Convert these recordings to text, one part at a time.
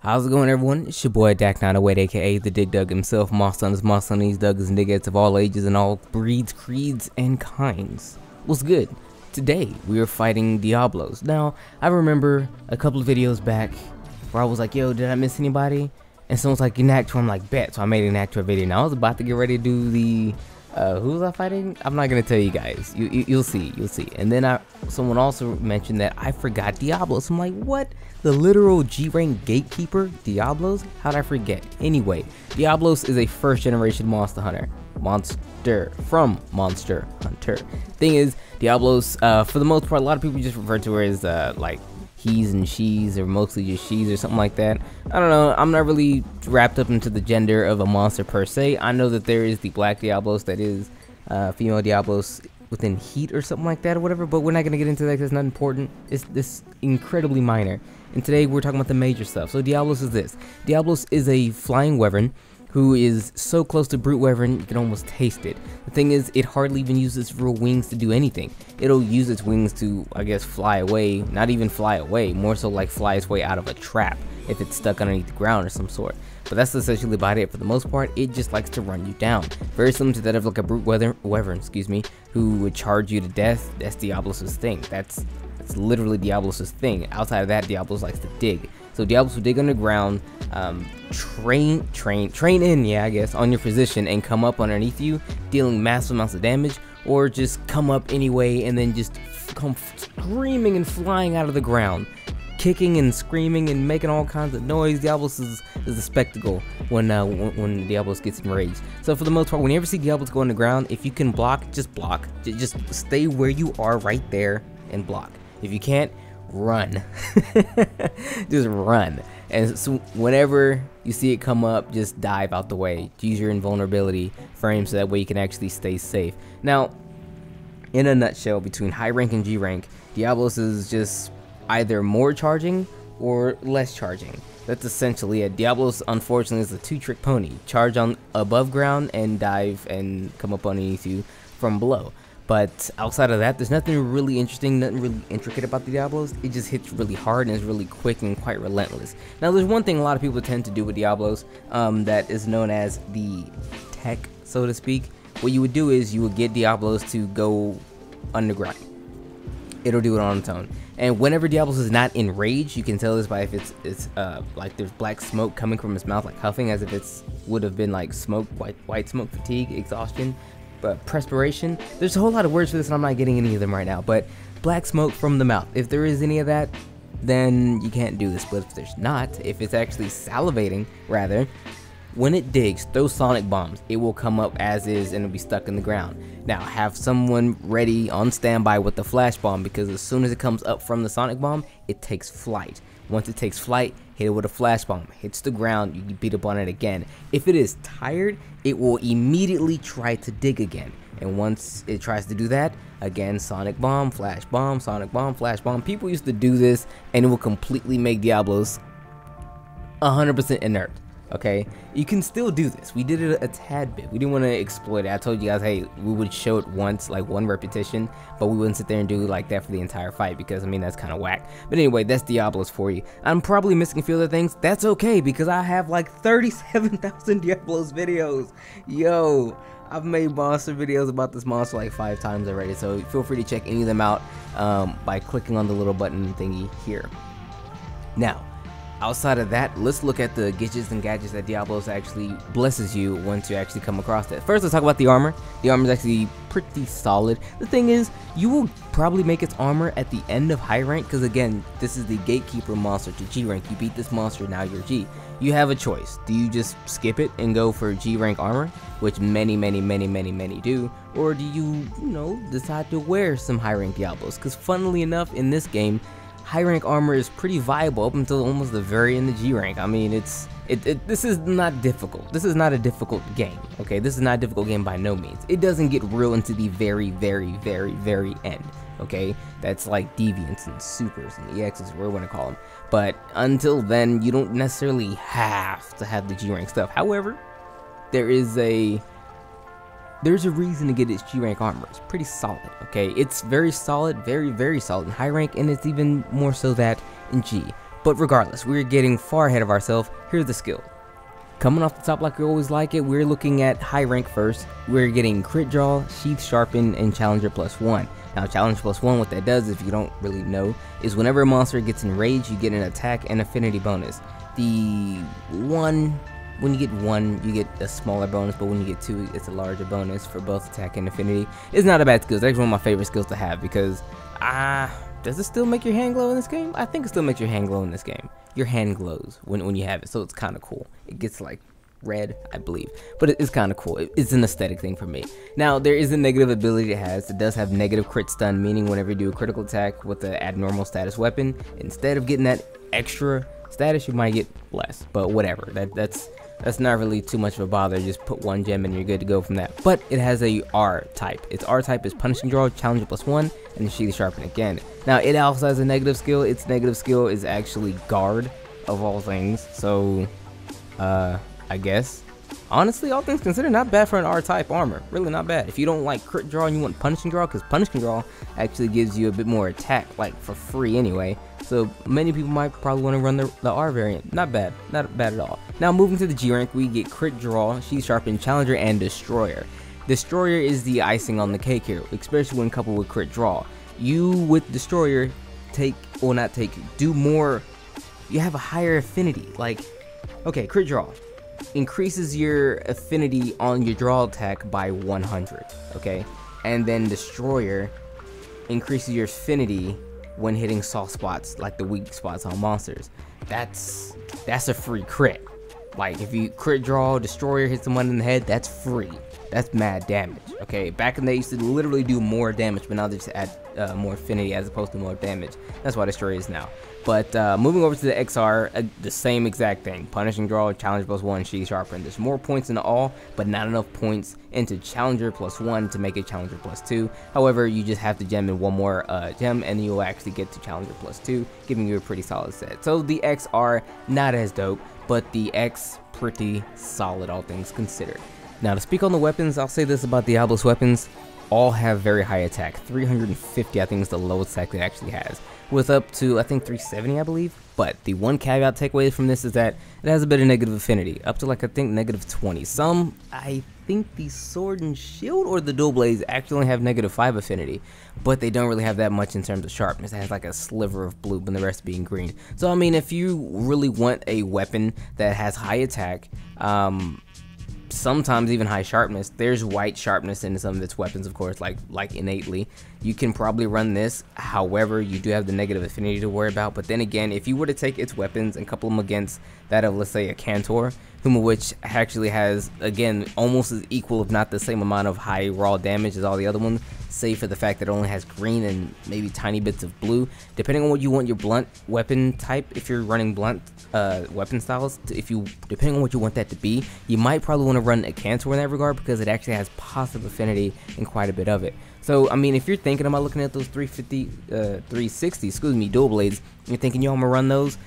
How's it going, everyone? It's your boy Dak908, aka the Dig Dug himself, Moss Sons, Duggers, and Diggets of all ages and all breeds, creeds, and kinds. What's good? Today we are fighting Diablos. Now, I remember a couple of videos back where I was like, yo, did I miss anybody? And someone's like, an actor. I'm like, bet. So I made an actor video. Now I was about to get ready to do the who was I fighting? I'm not gonna tell you guys. You'll see. And then someone also mentioned that I forgot Diablos. I'm like, what? The literal G-rank gatekeeper, Diablos? How'd I forget? Anyway, Diablos is a first-generation monster hunter. Monster from Monster Hunter. Thing is, Diablos, for the most part, a lot of people just refer to her as like he's and she's, or mostly just she's or something like that. I don't know. I'm not really wrapped up into the gender of a monster per se. I know that there is the black Diablos, that is female Diablos within heat or something like that or whatever, but we're not going to get into that because it's not important. It's this incredibly minor. And today we're talking about the major stuff. So Diablos is this. Diablos is a flying wyvern who is so close to brute wyvern you can almost taste it. The thing is, it hardly even uses real wings to do anything. It'll use its wings to, I guess, fly away. Not even fly away, more so like fly its way out of a trap if it's stuck underneath the ground or some sort. But that's essentially about it. For the most part, it just likes to run you down. Very similar to that of like a brute wyvern, who would charge you to death. That's Diablos' thing. That's literally Diablos' thing. Outside of that, Diablos likes to dig. So Diablos will dig underground, train in, yeah, I guess, on your position and come up underneath you, dealing massive amounts of damage, or just come up anyway and then just come screaming and flying out of the ground, kicking and screaming and making all kinds of noise. Diablos is a spectacle when Diablos gets enraged. So for the most part, when you ever see Diablos go underground, if you can block, just block. Just stay where you are right there and block. If you can't, run. Just run. And so whenever you see it come up, just dive out the way. Use your invulnerability frame so that way you can actually stay safe. Now, in a nutshell, between high rank and G rank, Diablos is just either more charging or less charging. That's essentially it. Diablos, unfortunately, is a two-trick pony. Charge on above ground and dive and come up underneath you from below. But outside of that, there's nothing really interesting, nothing really intricate about the Diablos. It just hits really hard and is really quick and quite relentless. Now, there's one thing a lot of people tend to do with Diablos that is known as the tech, so to speak. What you would do is you would get Diablos to go underground. It'll do it on its own. And whenever Diablos is not enraged, you can tell this by if it's like there's black smoke coming from its mouth, like huffing, as if it's would have been like smoke, white smoke, fatigue, exhaustion. Perspiration. There's a whole lot of words for this and I'm not getting any of them right now, but black smoke from the mouth. If there is any of that, then you can't do this. But if there's not, if it's actually salivating rather, when it digs, throw sonic bombs. It will come up as is and it'll be stuck in the ground. Now have someone ready on standby with the flash bomb, because as soon as it comes up from the sonic bomb, it takes flight. Once it takes flight, hit it with a flash bomb, hits the ground, you beat up on it again. If it is tired, it will immediately try to dig again. And once it tries to do that, again, sonic bomb, flash bomb, sonic bomb, flash bomb. People used to do this and it will completely make Diablos 100% inert. Okay, you can still do this. We did it a tad bit. We didn't want to exploit it. I told you guys, hey, we would show it once, like one repetition, but we wouldn't sit there and do like that for the entire fight, because I mean that's kind of whack. But anyway, that's Diablos for you. I'm probably missing a few other things. That's okay, because I have like 37,000 Diablos videos. Yo, I've made monster videos about this monster like 5 times already, so feel free to check any of them out by clicking on the little button thingy here. Now, outside of that, let's look at the gadgets and gadgets that Diablos actually blesses you once you actually come across it. First, let's talk about the armor. The armor is actually pretty solid. The thing is, you will probably make its armor at the end of high rank, because again, this is the gatekeeper monster to G rank. You beat this monster, now you're G. You have a choice. Do you just skip it and go for G rank armor, which many do, or do you decide to wear some high rank Diablos? Because funnily enough, in this game, high rank armor is pretty viable up until almost the very end of G rank. I mean, this is not difficult. This is not a difficult game. Okay, this is not a difficult game by no means. It doesn't get real into the very end. Okay, that's like deviants and supers and EXs, whatever you want to call them. But until then, you don't necessarily have to have the G rank stuff. However, there's a reason to get its G rank armor. It's pretty solid, okay? It's very solid, very solid in high rank, and it's even more so that in G. But regardless, we're getting far ahead of ourselves. Here's the skill. Coming off the top like we always like it, we're looking at high rank first. We're getting crit draw, sheath sharpen, and challenger +1. Now challenger +1, what that does, if you don't really know, is whenever a monster gets enraged, you get an attack and affinity bonus. When you get 1, you get a smaller bonus, but when you get 2, it's a larger bonus for both attack and affinity. It's not a bad skill. It's actually one of my favorite skills to have because, does it still make your hand glow in this game? I think it still makes your hand glow in this game. Your hand glows when you have it, so it's kind of cool. It gets like red, I believe, but it's kind of cool. It's an aesthetic thing for me. Now, there is a negative ability it has. It does have negative crit stun, meaning whenever you do a critical attack with an abnormal status weapon, instead of getting that extra status, you might get less, but whatever. That's not really too much of a bother. Just put 1 gem and you're good to go from that. But it has a R type. Its R type is punishing draw, challenger +1, and sheath sharpen again. Now it also has a negative skill. Its negative skill is actually guard of all things. So I guess honestly, all things considered, not bad for an R type armor. Really not bad. If you don't like crit draw and you want punishing draw, because punishing draw actually gives you a bit more attack, like for free anyway. So many people might probably want to run the R variant. Not bad. Not bad at all. Now moving to the G rank, we get crit draw, sheath sharpen, challenger, and destroyer. Destroyer is the icing on the cake here, especially when coupled with crit draw. You with destroyer do more. You have a higher affinity. Like, okay, crit draw increases your affinity on your draw attack by 100. Okay, and then destroyer increases your affinity when hitting soft spots, like the weak spots on monsters. That's a free crit. Like if you crit draw, destroyer hits someone in the head, that's free. That's mad damage. Okay, back in the day, used to literally do more damage, but now they just add more affinity as opposed to more damage. That's why destroyer is now. But moving over to the XR, the same exact thing. Punishing draw, challenger +1, sheath sharpen. There's more points in all, but not enough points into challenger +1 to make it challenger +2. However, you just have to gem in one more gem, and you'll actually get to challenger +2, giving you a pretty solid set. So the XR, not as dope, but the X, pretty solid, all things considered. Now to speak on the weapons, I'll say this about Diablos weapons. All have very high attack. 350 I think is the lowest attack it actually has, with up to I think 370 I believe. But the one caveat takeaway from this is that it has a bit of negative affinity, up to like I think -20. Some, I think the sword and shield or the dual blades actually only have -5 affinity, but they don't really have that much in terms of sharpness. It has like a sliver of blue, but the rest being green. So I mean, if you really want a weapon that has high attack, sometimes even high sharpness, there's white sharpness in some of its weapons, of course, like innately. You can probably run this. However, you do have the negative affinity to worry about. But then again, if you were to take its weapons and couple them against that of, let's say, a Cantor, whom of which actually has, again, almost as equal, if not the same amount of high raw damage as all the other ones, save for the fact that it only has green and maybe tiny bits of blue, depending on what you want your blunt weapon type. If you're running blunt weapon styles, depending on what you want that to be, you might probably want to run a Cantor in that regard, because it actually has positive affinity in quite a bit of it. So I mean, if you're thinking about looking at those 360 dual blades, you're thinking, yo, I'm gonna run those,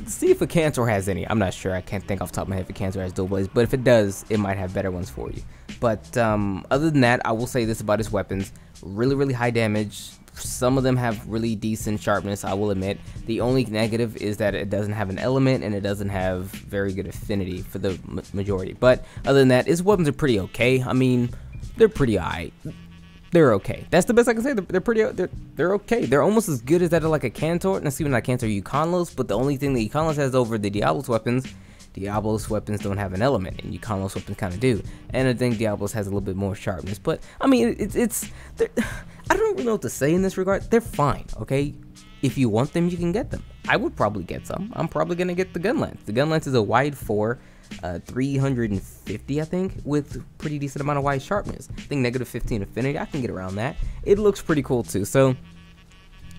see if a Cantor has any. I'm not sure. I can't think off the top of my head if a Cantor has dual blades, but if it does, it might have better ones for you. But other than that, I will say this about its weapons: really high damage. Some of them have really decent sharpness, I will admit. The only negative is that it doesn't have an element, and it doesn't have very good affinity for the majority. But other than that, its weapons are pretty okay. I mean, they're pretty alright. They're okay. That's the best I can say. They're okay. They're almost as good as that of like a Cantor. Not even not Cantor, Euconlos. But the only thing that Euconlos has over the Diablos weapons don't have an element, and Euconlos weapons kind of do. And I think Diablos has a little bit more sharpness. But I mean, I don't really know what to say in this regard. They're fine. Okay, if you want them, you can get them. I would probably get some. I'm probably gonna get the gun lance. The gun lance is a wide 4. 350 I think, with pretty decent amount of wide sharpness. I think -15 affinity, I can get around that. It looks pretty cool too. So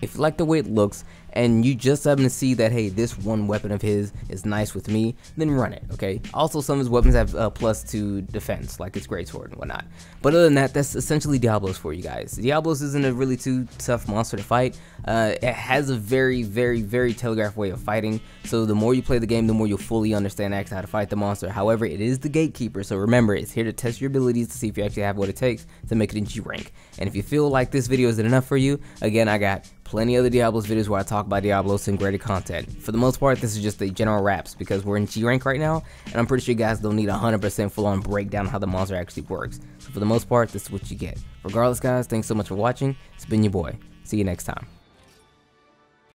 if you like the way it looks and you just happen to see that, hey, this one weapon of his is nice with me, then run it, okay? Also, some of his weapons have +2 defense, like his greatsword and whatnot. But other than that, that's essentially Diablos for you guys. Diablos isn't a really too tough monster to fight. It has a very telegraphed way of fighting, so the more you play the game, the more you'll fully understand actually how to fight the monster. However, it is the gatekeeper, so remember, it's here to test your abilities to see if you actually have what it takes to make it in G rank. And if you feel like this video isn't enough for you, again, I got plenty of other Diablos videos where I talk talk about Diablos and greater content. For the most part, this is just the general wraps because we're in G rank right now, and I'm pretty sure you guys don't need a 100% full-on breakdown of how the monster actually works. So for the most part, this is what you get. Regardless, guys, thanks so much for watching. It's been your boy. See you next time.